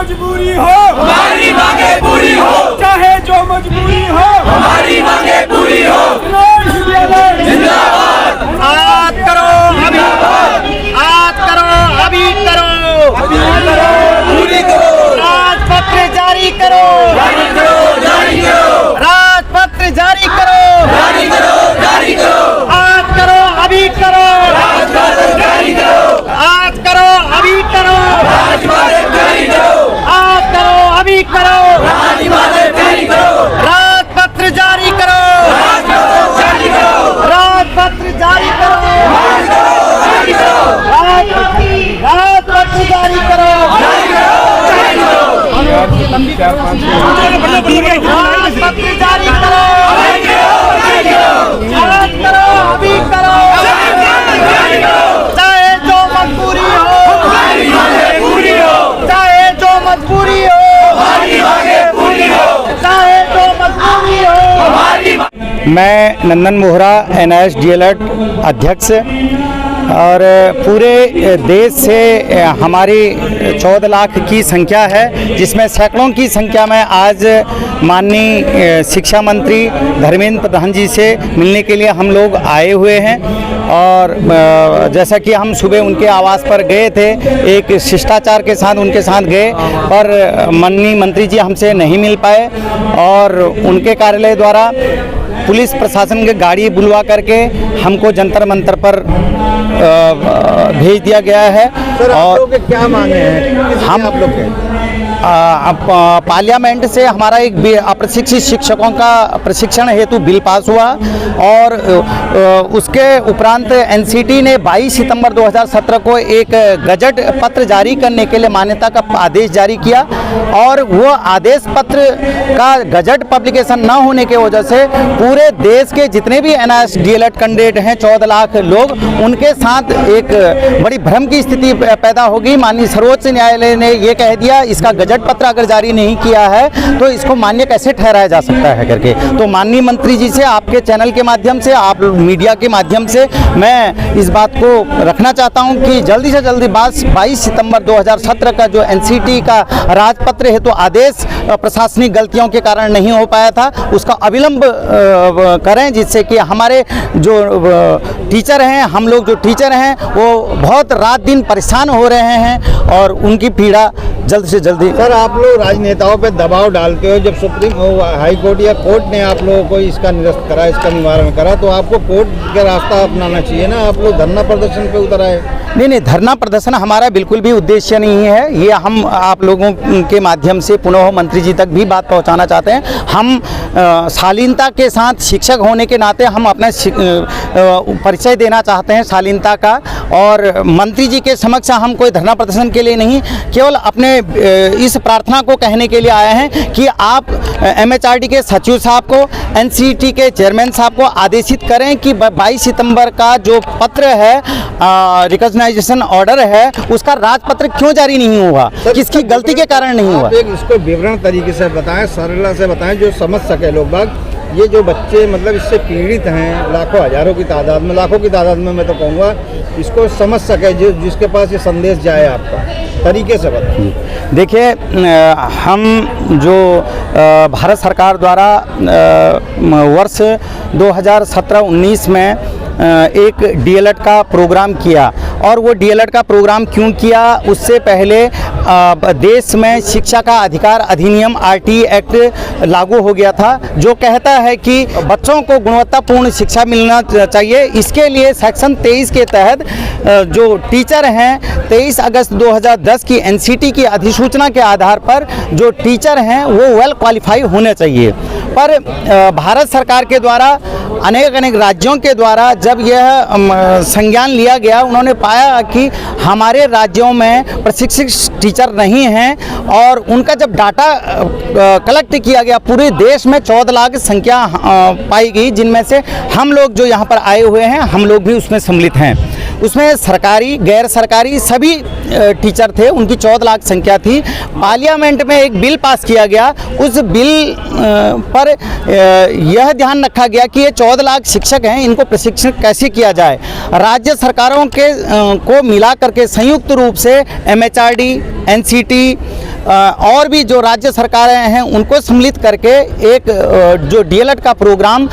मजबूरी हो हमारी मांगे पूरी हो, चाहे जो मजबूरी हो हमारी मांगे पूरी हो। जिंदाबाद। आज करो अभी, आज करो अभी करो, पूरी करो, राजपत्र जारी करो, जारी करो, जारी करो, राजपत्र जारी करो, जारी करो, जारी करो, आज करो अभी करो, राजपत्र जारी करो, आज करो अभी करो, राजपत्र जारी करो, आज करो अभी करो, राजपत्र जारी करो, राजपत्र जारी करो, राजपत्र जारी करो, राजपत्र जारी करो, जारी करो, राजपत्र जारी करो, राजपत्र जारी करो, आज करो अभी करो, चाहे जो मजबूरी हो, हमारी मांगे पूरी हो, चाहे जो मजबूरी हो, हमारी मांगे पूरी हो, चाहे जो मजबूरी हो। हमारी मैं नंदन मोहरा NIS DLED अध्यक्ष और पूरे देश से हमारी 14 लाख की संख्या है, जिसमें सैकड़ों की संख्या में आज माननीय शिक्षा मंत्री धर्मेंद्र प्रधान जी से मिलने के लिए हम लोग आए हुए हैं। और जैसा कि हम सुबह उनके आवास पर गए थे, एक शिष्टाचार के साथ उनके साथ गए, पर माननीय मंत्री जी हमसे नहीं मिल पाए और उनके कार्यालय द्वारा पुलिस प्रशासन की गाड़ी बुलवा करके हमको जंतर मंतर पर भेज दिया गया है। सर, आप और लोग के क्या मांगे हैं? हम आप लोग के पार्लियामेंट से हमारा एक अप्रशिक्षित शिक्षकों का प्रशिक्षण हेतु बिल पास हुआ और उसके उपरांत NCT ने 22 सितंबर 2017 को एक गजट पत्र जारी करने के लिए मान्यता का आदेश जारी किया और वो आदेश पत्र का गजट पब्लिकेशन न होने की वजह से पूरे देश के जितने भी NIS DLED कैंडिडेट हैं 14 लाख लोग, उनके साथ एक बड़ी भ्रम की स्थिति पैदा होगी। माननीय सर्वोच्च न्यायालय ने ये कह दिया इसका गजट पत्र अगर जारी नहीं किया है तो इसको मान्य कैसे ठहराया जा सकता है करके। तो माननीय मंत्री जी से आपके चैनल के माध्यम से, आप मीडिया के माध्यम से मैं इस बात को रखना चाहता हूं कि जल्दी से जल्दी 22 सितंबर 2017 का जो NCT का राजपत्र हेतु आदेश प्रशासनिक गलतियों के कारण नहीं हो पाया था, उसका अविलंब करें, जिससे कि हमारे जो टीचर हैं, हम लोग जो टीचर हैं वो बहुत रात दिन परेशान हो रहे हैं और उनकी पीड़ा जल्द से जल्दी। सर, आप लोग राजनेताओं पे दबाव डालते हो। जब सुप्रीम हाई कोर्ट या कोर्ट ने आप लोगों को इसका निरस्त करा, इसका निवारण करा, तो आपको कोर्ट का रास्ता अपनाना चाहिए ना। आप लोग धरना प्रदर्शन पे उतर आए। नहीं, धरना प्रदर्शन हमारा बिल्कुल भी उद्देश्य नहीं है। ये हम आप लोगों के माध्यम से पुनः मंत्री जी तक भी बात पहुंचाना चाहते हैं। हम शालीनता के साथ शिक्षक होने के नाते हम अपना परिचय देना चाहते हैं शालीनता का, और मंत्री जी के समक्ष हम कोई धरना प्रदर्शन के लिए नहीं, केवल अपने इस प्रार्थना को कहने के लिए आए हैं कि आप MHRD के सचिव साहब को, NCT के चेयरमैन साहब को आदेशित करें कि 22 सितंबर का जो पत्र है, रिकॉग्नाइजेशन ऑर्डर है, उसका राजपत्र क्यों जारी नहीं हुआ, किसकी गलती के कारण नहीं हुआ। आप एक इसको विवरण तरीके से बताएं, सरलता से बताएं, जो समझ सके लोग बाग। ये जो बच्चे मतलब इससे पीड़ित हैं, लाखों हजारों की तादाद में, लाखों की तादाद में मैं तो कहूँगा, इसको समझ सके जो जिसके पास ये संदेश जाए, आपका तरीके से बताएं। देखिए, हम जो भारत सरकार द्वारा वर्ष 2017-19 में एक DLED का प्रोग्राम किया, और वो DLED का प्रोग्राम क्यों किया, उससे पहले देश में शिक्षा का अधिकार अधिनियम RT एक्ट लागू हो गया था, जो कहता है कि बच्चों को गुणवत्तापूर्ण शिक्षा मिलना चाहिए। इसके लिए सेक्शन 23 के तहत जो टीचर हैं, 23 अगस्त 2010 की NCT की अधिसूचना के आधार पर जो टीचर हैं वो वेल क्वालिफाई होने चाहिए। पर भारत सरकार के द्वारा अनेक राज्यों के द्वारा जब यह संज्ञान लिया गया, उन्होंने पाया कि हमारे राज्यों में प्रशिक्षित टीचर नहीं हैं, और उनका जब डाटा कलेक्ट किया गया, पूरे देश में 14 लाख संख्या पाई गई, जिनमें से हम लोग जो यहाँ पर आए हुए हैं, हम लोग भी उसमें सम्मिलित हैं। उसमें सरकारी गैर सरकारी सभी टीचर थे, उनकी 14 लाख संख्या थी। पार्लियामेंट में एक बिल पास किया गया, उस बिल पर यह ध्यान रखा गया कि ये 14 लाख शिक्षक हैं, इनको प्रशिक्षण कैसे किया जाए। राज्य सरकारों के को मिला करके संयुक्त रूप से MHRD, NCT और भी जो राज्य सरकारें हैं उनको सम्मिलित करके एक जो DLED का प्रोग्राम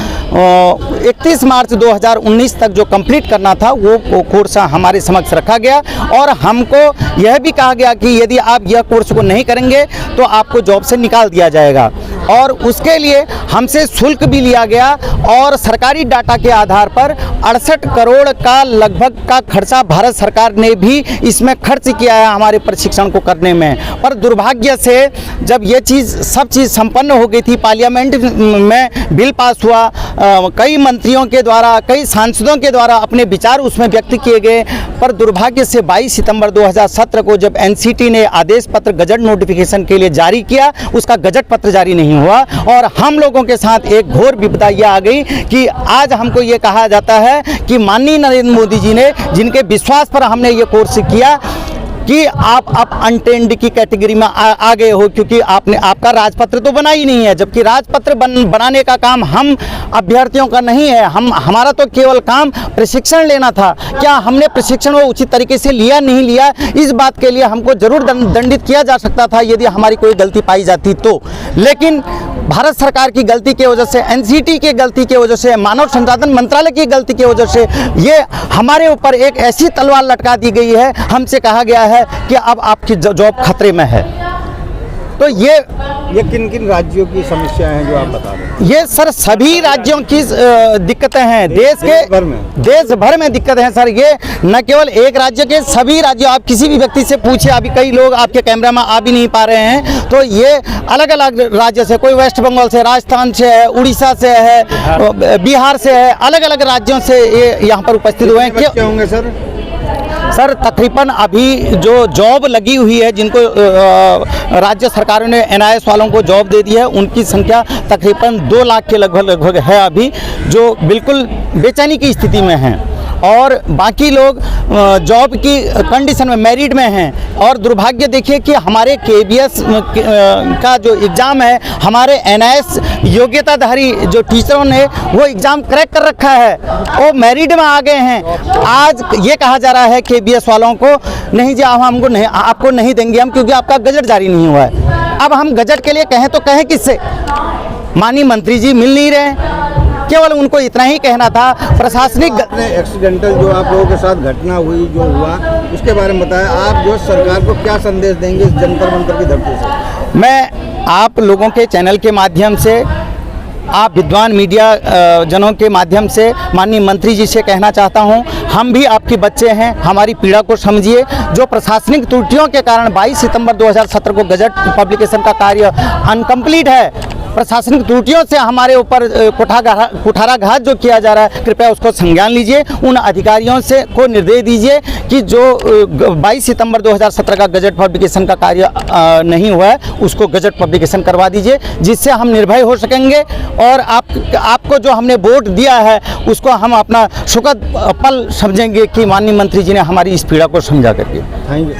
31 मार्च 2019 तक जो कंप्लीट करना था वो कोर्स हमारे समक्ष रखा गया और हमको यह भी कहा गया कि यदि आप यह कोर्स को नहीं करेंगे तो आपको जॉब से निकाल दिया जाएगा और उसके लिए हमसे शुल्क भी लिया गया और सरकारी डाटा के आधार पर 68 करोड़ का लगभग का खर्चा भारत सरकार ने भी इसमें खर्च किया है हमारे प्रशिक्षण को करने में। पर दुर्भाग्य से जब ये सब चीज़ संपन्न हो गई थी, पार्लियामेंट में बिल पास हुआ, कई मंत्रियों के द्वारा, कई सांसदों के द्वारा अपने विचार उसमें व्यक्त किए गए, पर दुर्भाग्य से 22 सितंबर 2017 को जब NCT ने आदेश पत्र गजट नोटिफिकेशन के लिए जारी किया, उसका गजट पत्र जारी नहीं हुआ और हम लोगों के साथ एक घोर विपदा यह आ गई कि आज हमको ये कहा जाता है कि माननीय नरेंद्र मोदी जी ने, जिनके विश्वास पर हमने ये कोर्स किया, कि आप अनटेंड की कैटेगरी में आ गए हो क्योंकि आपका राजपत्र तो बना ही नहीं है, जबकि राजपत्र बनाने का काम हम अभ्यर्थियों का नहीं है। हमारा तो केवल काम प्रशिक्षण लेना था। क्या हमने प्रशिक्षण वो उचित तरीके से लिया नहीं लिया, इस बात के लिए हमको जरूर दंडित किया जा सकता था यदि हमारी कोई गलती पाई जाती तो। लेकिन भारत सरकार की गलती की वजह से, NCT की गलती की वजह से, मानव संसाधन मंत्रालय की गलती की वजह से ये हमारे ऊपर एक ऐसी तलवार लटका दी गई है, हमसे कहा गया है कि अब आपकी जॉब खतरे में है। तो ये किन किन राज्यों की समस्याएं हैं जो आप बता रहे हैं? ये सर सभी राज्यों की दिक्कतें हैं, देश भर में दिक्कतें हैं सर। ये न केवल एक राज्य के, सभी राज्यों, आप किसी भी व्यक्ति से पूछिए, अभी कई लोग आपके कैमरा में आ भी नहीं पा रहे हैं, तो ये अलग अलग राज्य से, कोई वेस्ट बंगाल से, राजस्थान से है, उड़ीसा से है, बिहार से है, अलग अलग राज्यों से ये यहाँ पर उपस्थित हुए हैं। क्या होंगे सर? सर तकरीबन अभी जो जॉब लगी हुई है, जिनको राज्य सरकारों ने NIS वालों को जॉब दे दी है, उनकी संख्या तकरीबन 2 लाख के लगभग है अभी, जो बिल्कुल बेचैनी की स्थिति में हैं और बाकी लोग जॉब की कंडीशन में मेरिट में हैं। और दुर्भाग्य देखिए कि हमारे KBS का जो एग्ज़ाम है, हमारे NIS योग्यताधारी जो टीचरों ने वो एग्ज़ाम क्रैक कर रखा है, वो मेरिट में आ गए हैं। आज ये कहा जा रहा है KBS वालों को, नहीं जी हमको नहीं, आपको नहीं देंगे हम, क्योंकि आपका गजट जारी नहीं हुआ है। अब हम गजट के लिए कहें तो कहें किससे? माननीय मंत्री जी मिल नहीं रहे, केवल उनको इतना ही कहना था। प्रशासनिक एक्सीडेंटल जो आप लोगों के साथ घटना हुई, जो हुआ, उसके बारे में बताएं। आप जो सरकार को क्या संदेश देंगे इस जंतर मंतर की धरती से? मैं आप लोगों के चैनल के माध्यम से, आप विद्वान मीडिया जनों के माध्यम से माननीय मंत्री जी से कहना चाहता हूं, हम भी आपके बच्चे हैं, हमारी पीड़ा को समझिए। जो प्रशासनिक त्रुटियों के कारण 22 सितंबर 2017 को गजट पब्लिकेशन का कार्य अनकम्प्लीट है, प्रशासनिक त्रुटियों से हमारे ऊपर कुठाराघात जो किया जा रहा है, कृपया उसको संज्ञान लीजिए। उन अधिकारियों से को निर्देश दीजिए कि जो 22 सितंबर 2017 का गजट पब्लिकेशन का कार्य नहीं हुआ है, उसको गजट पब्लिकेशन करवा दीजिए, जिससे हम निर्भय हो सकेंगे और आपको जो हमने वोट दिया है उसको हम अपना सुखद पल समझेंगे कि माननीय मंत्री जी ने हमारी इस पीड़ा को समझा करके। Thank you.